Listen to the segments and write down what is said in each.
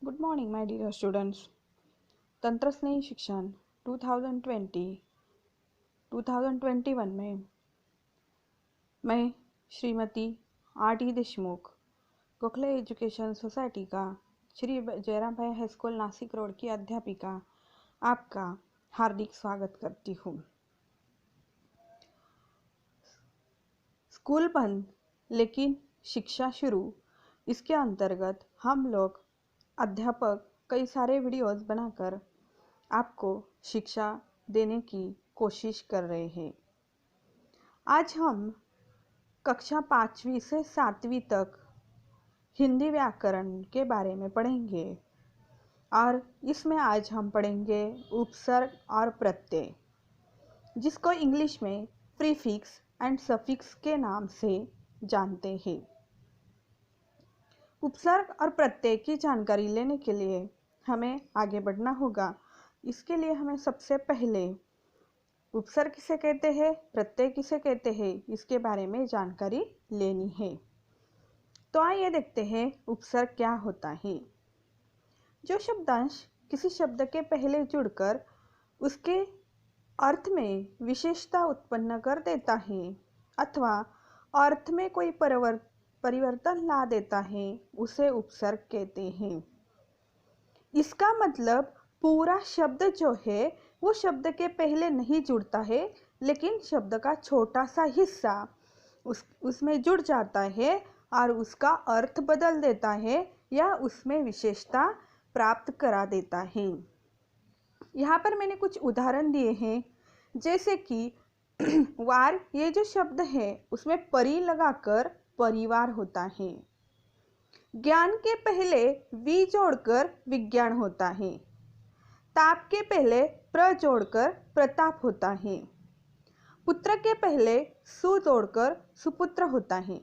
Good morning my dear students. तंत्र स्नेही शिक्षण 2020-2021 में मैं Shrimati R.D. Deshmukh Gokhale education society का श्री जयराम भाई हाई स्कूल नासिक रोड की अध्यापिका आपका हार्दिक स्वागत करती हूँ। स्कूल बंद लेकिन शिक्षा शुरू, इसके अंतर्गत हम लोग अध्यापक कई सारे वीडियोस बनाकर आपको शिक्षा देने की कोशिश कर रहे हैं। आज हम कक्षा 5वीं से 7वीं तक हिंदी व्याकरण के बारे में पढ़ेंगे और इसमें आज हम पढ़ेंगे उपसर्ग और प्रत्यय, जिसको इंग्लिश में प्रीफिक्स एंड सफिक्स के नाम से जानते हैं। उपसर्ग और प्रत्यय की जानकारी लेने के लिए हमें आगे बढ़ना होगा। इसके लिए हमें सबसे पहले उपसर्ग किसे कहते हैं, प्रत्यय किसे कहते हैं, इसके बारे में जानकारी लेनी है। तो आइए देखते हैं उपसर्ग क्या होता है। जो शब्दांश किसी शब्द के पहले जुड़कर उसके अर्थ में विशेषता उत्पन्न कर देता है अथवा अर्थ में कोई परिवर्तन ला देता है, उसे उपसर्ग कहते हैं। इसका मतलब पूरा शब्द जो है वो शब्द के पहले नहीं जुड़ता है, लेकिन शब्द का छोटा सा हिस्सा उसमें जुड़ जाता है और उसका अर्थ बदल देता है या उसमें विशेषता प्राप्त करा देता है। यहाँ पर मैंने कुछ उदाहरण दिए हैं, जैसे कि वार, ये जो शब्द है उसमें परी लगाकर परिवार होता है। ज्ञान के पहले वी जोड़कर विज्ञान होता है। ताप के पहले प्र जोड़कर प्रताप होता है। पुत्र के पहले सु जोड़कर सुपुत्र होता है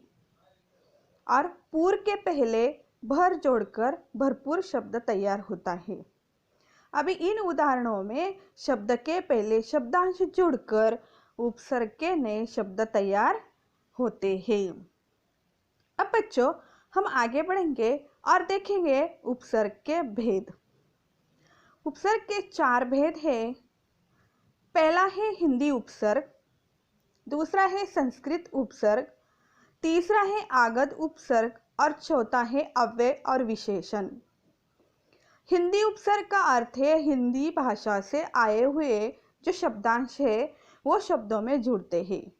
और पूर के पहले भर जोड़कर भरपूर शब्द तैयार होता है। अभी इन उदाहरणों में शब्द के पहले शब्दांश जुड़कर उपसर्ग के नए शब्द तैयार होते हैं। अब बच्चों, हम आगे बढ़ेंगे और देखेंगे उपसर्ग के भेद। उपसर्ग के 4 भेद हैं। पहला है हिंदी उपसर्ग, दूसरा है संस्कृत उपसर्ग, तीसरा है आगध उपसर्ग और चौथा है अव्यय और विशेषण। हिंदी उपसर्ग का अर्थ है हिंदी भाषा से आए हुए जो शब्दांश है वो शब्दों में जुड़ते हैं।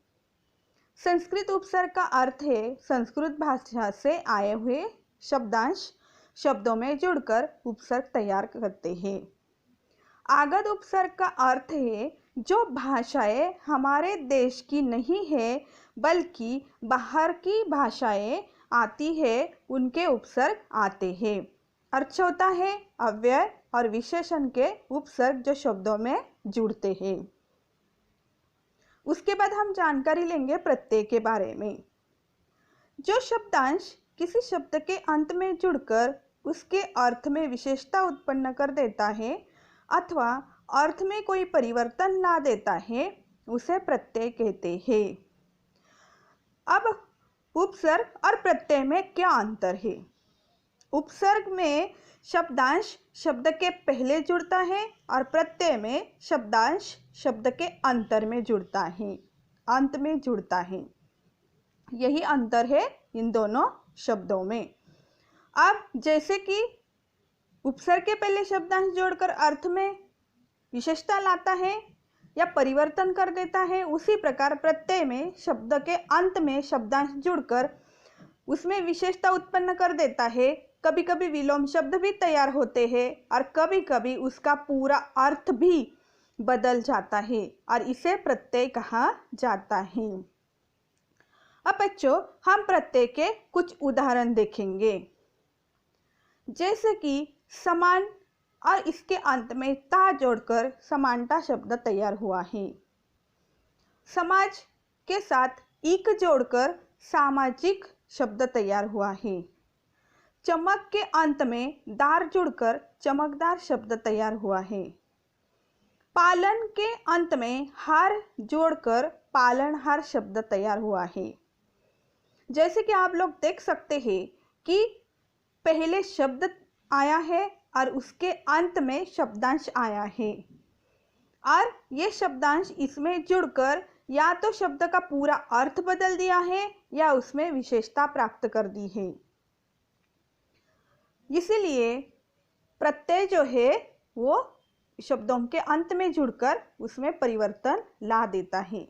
संस्कृत उपसर्ग का अर्थ है संस्कृत भाषा से आए हुए शब्दांश शब्दों में जुड़कर उपसर्ग तैयार करते हैं। आगध उपसर्ग का अर्थ है जो भाषाएं हमारे देश की नहीं है बल्कि बाहर की भाषाएं आती है, उनके उपसर्ग आते हैं। और चौथा है अव्यय और विशेषण के उपसर्ग जो शब्दों में जुड़ते हैं। उसके बाद हम जानकारी लेंगे प्रत्यय के बारे में। जो शब्दांश किसी शब्द के अंत में जुड़कर उसके अर्थ में विशेषता उत्पन्न कर देता है अथवा अर्थ में कोई परिवर्तन ला देता है, उसे प्रत्यय कहते हैं। अब उपसर्ग और प्रत्यय में क्या अंतर है? उपसर्ग में शब्दांश शब्द के पहले जुड़ता है और प्रत्यय में शब्दांश शब्द के अंतर में जुड़ता है, अंत में जुड़ता है। यही अंतर है इन दोनों शब्दों में। अब जैसे कि उपसर्ग के पहले शब्दांश जोड़कर अर्थ में विशेषता लाता है या परिवर्तन कर देता है, उसी प्रकार प्रत्यय में शब्द के अंत में शब्दांश जुड़कर उसमें विशेषता उत्पन्न कर देता है। कभी कभी विलोम शब्द भी तैयार होते हैं और कभी कभी उसका पूरा अर्थ भी बदल जाता है और इसे प्रत्यय कहा जाता है। अब बच्चों, हम प्रत्यय के कुछ उदाहरण देखेंगे, जैसे कि समान और इसके अंत में ता जोड़कर समानता शब्द तैयार हुआ है। समाज के साथ इक जोड़कर सामाजिक शब्द तैयार हुआ है। चमक के अंत में दार जुड़कर चमकदार शब्द तैयार हुआ है। पालन के अंत में हार जोड़कर पालनहार शब्द तैयार हुआ है। जैसे कि आप लोग देख सकते हैं कि पहले शब्द आया है और उसके अंत में शब्दांश आया है, और ये शब्दांश इसमें जुड़कर या तो शब्द का पूरा अर्थ बदल दिया है या उसमें विशेषता प्राप्त कर दी है। इसीलिए प्रत्यय जो है वो शब्दों के अंत में जुड़कर उसमें परिवर्तन ला देता है।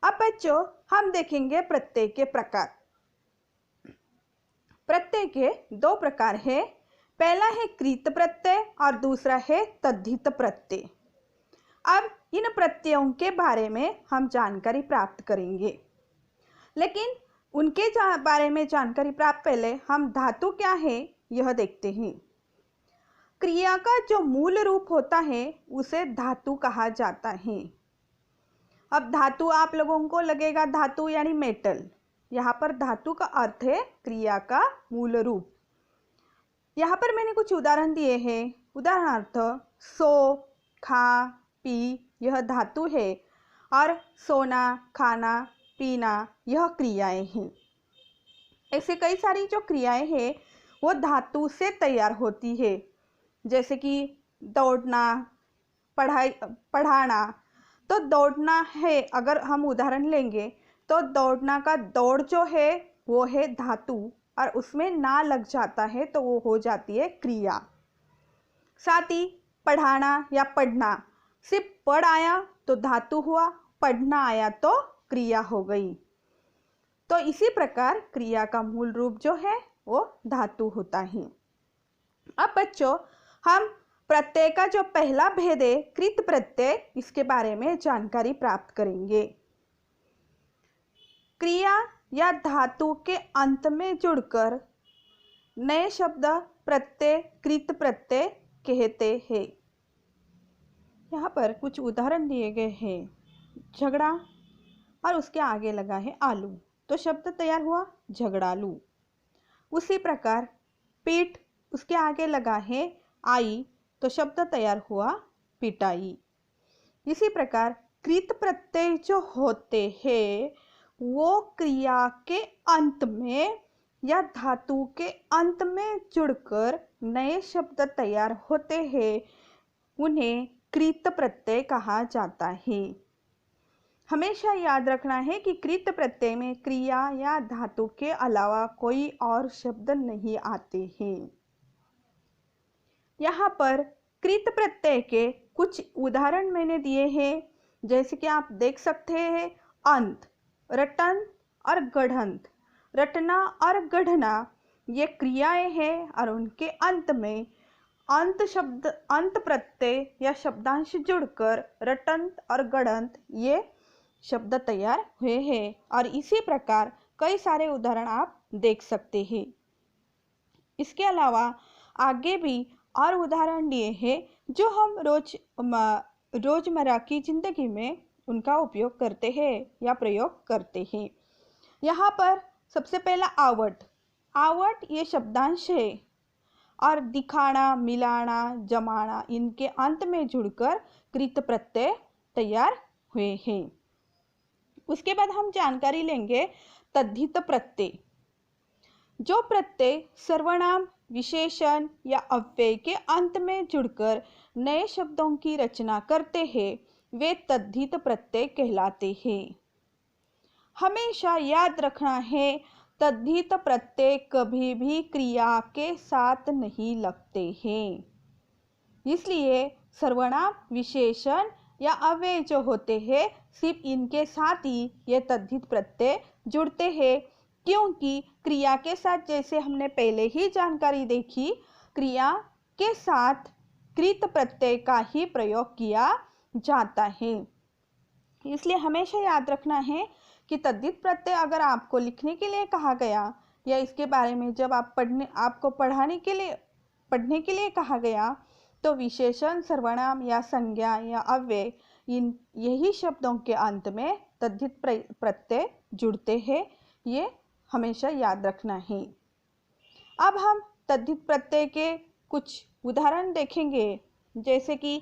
अब बच्चों हम देखेंगे प्रत्यय के प्रकार। प्रत्यय के दो प्रकार है, पहला है कृत प्रत्यय और दूसरा है तद्धित प्रत्यय। अब इन प्रत्ययों के बारे में हम जानकारी प्राप्त करेंगे, लेकिन उनके बारे में जानकारी प्राप्त पहले हम धातु क्या है यह देखते हैं। क्रिया का जो मूल रूप होता है उसे धातु कहा जाता है। अब धातु आप लोगों को लगेगा धातु यानी मेटल, यहाँ पर धातु का अर्थ है क्रिया का मूल रूप। यहाँ पर मैंने कुछ उदाहरण दिए हैं। उदाहरणार्थ सो, खा, पी यह धातु है, और सोना, खाना, पीना यह क्रियाएं हैं। ऐसे कई सारी जो क्रियाएं हैं वो धातु से तैयार होती है, जैसे कि दौड़ना, पढ़ाना। तो दौड़ना है, अगर हम उदाहरण लेंगे तो दौड़ना का दौड़ जो है वो है धातु, और उसमें ना लग जाता है तो वो हो जाती है क्रिया। साथ ही पढ़ाना या पढ़ना, सिर्फ पढ़ आया तो धातु हुआ, पढ़ना आया तो क्रिया हो गई। तो इसी प्रकार क्रिया का मूल रूप जो है वो धातु होता है। अब बच्चों हम प्रत्यय का जो पहला भेद है कृत प्रत्यय, इसके बारे में जानकारी प्राप्त करेंगे। क्रिया या धातु के अंत में जुड़कर नए शब्द प्रत्यय कृत प्रत्यय कहते हैं। यहाँ पर कुछ उदाहरण दिए गए हैं। झगड़ा और उसके आगे लगा है आलू, तो शब्द तैयार हुआ झगड़ालू। उसी प्रकार पीठ, उसके आगे लगा है आई, तो शब्द तैयार हुआ पिटाई। इसी प्रकार कृत प्रत्यय जो होते हैं वो क्रिया के अंत में या धातु के अंत में जुड़कर नए शब्द तैयार होते हैं, उन्हें कृत प्रत्यय कहा जाता है। हमेशा याद रखना है कि कृत प्रत्यय में क्रिया या धातु के अलावा कोई और शब्द नहीं आते हैं। यहाँ पर कृत प्रत्यय के कुछ उदाहरण मैंने दिए हैं, जैसे कि आप देख सकते हैं अंत, रटन और गढ़ंत। रटना और गढ़ना ये क्रियाएं हैं, और उनके अंत में अंत शब्द, अंत प्रत्यय या शब्दांश जुड़कर रटंत और गढ़ंत ये शब्द तैयार हुए हैं। और इसी प्रकार कई सारे उदाहरण आप देख सकते हैं। इसके अलावा आगे भी और उदाहरण दिए हैं जो हम रोजमर्रा की जिंदगी में उनका उपयोग करते हैं या प्रयोग करते हैं। यहाँ पर सबसे पहला आवट। आवट ये शब्दांश है, और दिखाना, मिलाना, जमाना इनके अंत में जुड़कर कृत प्रत्यय तैयार हुए हैं। उसके बाद हम जानकारी लेंगे तद्धित प्रत्यय। जो प्रत्यय सर्वनाम, विशेषण या अव्यय के अंत में जुड़कर नए शब्दों की रचना करते हैं वे तद्धित प्रत्यय कहलाते हैं। हमेशा याद रखना है तद्धित प्रत्यय कभी भी क्रिया के साथ नहीं लगते हैं, इसलिए सर्वनाम, विशेषण या अव्यय जो होते हैं सिर्फ इनके साथ ही ये तद्धित प्रत्यय जुड़ते हैं, क्योंकि क्रिया के साथ, जैसे हमने पहले ही जानकारी देखी, क्रिया के साथ कृत प्रत्यय का ही प्रयोग किया जाता है। इसलिए हमेशा याद रखना है कि तद्धित प्रत्यय अगर आपको लिखने के लिए कहा गया या इसके बारे में जब आपको पढ़ने के लिए कहा गया, तो विशेषण, सर्वनाम या संज्ञा या अव्यय यही शब्दों के अंत में तद्धित प्रत्यय जुड़ते हैं। ये हमेशा याद रखना है। अब हम तद्धित प्रत्यय के कुछ उदाहरण देखेंगे, जैसे कि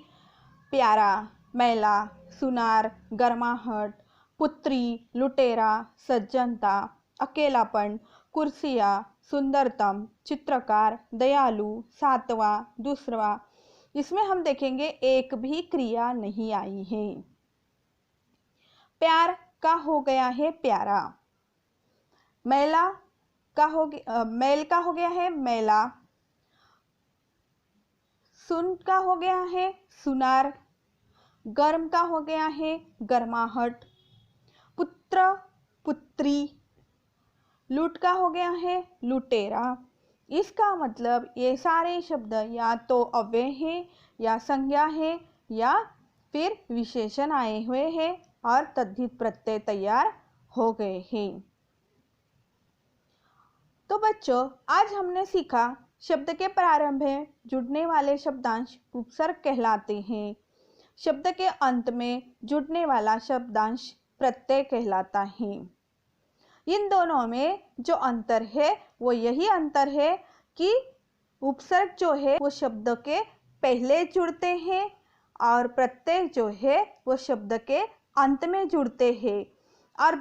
प्यारा, मैला, सुनार, गर्माहट, पुत्री, लुटेरा, सज्जनता, अकेलापन, कुर्सिया, सुंदरतम, चित्रकार, दयालु, सातवां, दूसरा। इसमें हम देखेंगे एक भी क्रिया नहीं आई है। प्यार का हो गया है प्यारा। मैला का हो गया मैल का हो गया है मैला। सुन का हो गया है सुनार। गर्म का हो गया है गर्माहट। पुत्र पुत्री। लूट का हो गया है लुटेरा। इसका मतलब ये सारे शब्द या तो अव्यय हैं या संज्ञा है या फिर विशेषण आए हुए हैं और तद्धित प्रत्यय तैयार हो गए हैं। तो बच्चों, आज हमने सीखा शब्द के प्रारंभ में जुड़ने वाले शब्दांश उपसर्ग कहलाते हैं। शब्द के अंत में जुड़ने वाला शब्दांश प्रत्यय कहलाता है। इन दोनों में जो अंतर है वो यही अंतर है कि उपसर्ग जो है वो शब्द के पहले जुड़ते हैं और प्रत्यय जो है वो शब्द के अंत में जुड़ते हैं। और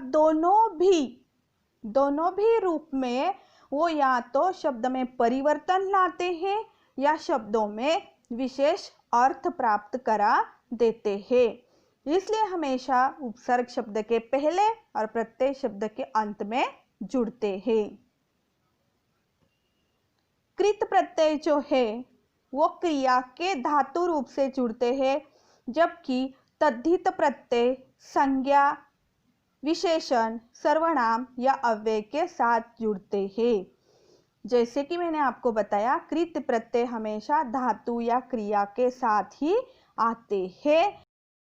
दोनों भी रूप में वो या तो शब्द में परिवर्तन लाते हैं या शब्दों में विशेष अर्थ प्राप्त करा देते हैं। इसलिए हमेशा उपसर्ग शब्द के पहले और प्रत्यय शब्द के अंत में जुड़ते हैं। कृत प्रत्यय जो है वो क्रिया के धातु रूप से जुड़ते हैं, जबकि तद्धित प्रत्यय संज्ञा, विशेषण, सर्वनाम या अव्यय के साथ जुड़ते हैं। जैसे कि मैंने आपको बताया, कृत प्रत्यय हमेशा धातु या क्रिया के साथ ही आते हैं,